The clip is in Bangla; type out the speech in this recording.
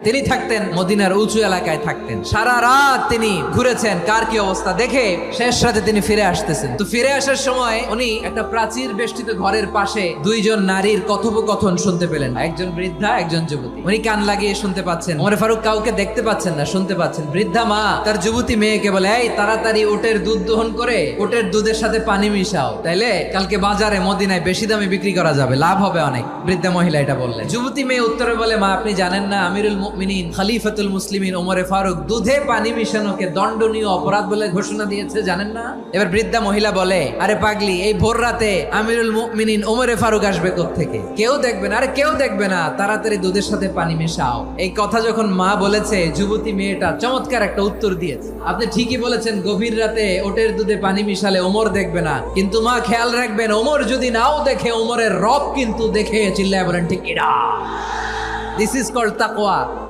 তিনি থাকতেন মদিনার উঁচু এলাকায় থাকতেন, সারা রাত তিনি ঘুরেছেন কার কি অবস্থা দেখে শেষ রাতে তিনি ফিরে আসতেছেন। তো ফিরে আসার সময় উনি একটা প্রাচীর বেষ্টিত ঘরের পাশে দুইজন নারীর কথোপকথন শুনতে পেলেন, একজন বৃদ্ধা একজন যুবতী। উনি কান লাগিয়ে শুনতে পাচ্ছেন, ওমর ফারুক কাউকে দেখতে পাচ্ছেন না, শুনতে পাচ্ছেন। বৃদ্ধা মা তার যুবতী মেয়েকে বলে, এই তাড়াতাড়ি উটের দুধ দহন করে উটের দুধের সাথে পানি মিশাও, তাইলে কালকে বাজারে মদিনায় বেশি দামে বিক্রি করা যাবে, লাভ হবে অনেক। বৃদ্ধা মহিলা এটা বললেন। যুবতী মেয়ে উত্তরে বলে, মা আপনি জানেন না আমিরুল মুমিনিন খলিফাতুল মুসলিমিন ওমরে ফারুক দুধে পানি মিশানোকে দণ্ডনীয় অপরাধ বলে ঘোষণা দিয়েছে, জানেন না? এবার বৃদ্ধা মহিলা বলে, আরে পাগলি, এই ভোর রাতে আমিরুল মুমিনিন ওমরে ফারুক আসবে কোত্থেকে? কেউ দেখবে না। আরে কেউ দেখবে না, তাড়াতাড়ি দুধের সাথে পানি মেশাও। এই কথা যখন মা বলেছে, যুবতী মেয়েটা চমৎকার একটা উত্তর দিয়েছে, আপনি ঠিকই বলেছেন, গভীর রাতে ওটের দুধে পানি মিশালে ওমর দেখবে না, কিন্তু মা খেয়াল রাখবেন, ওমর যদি নাও দেখে, ওমরের রব কিন্তু দেখে। চিল্লায় বলেন ঠিক কিনা? দিস ইজ কল্ড তাকওয়া।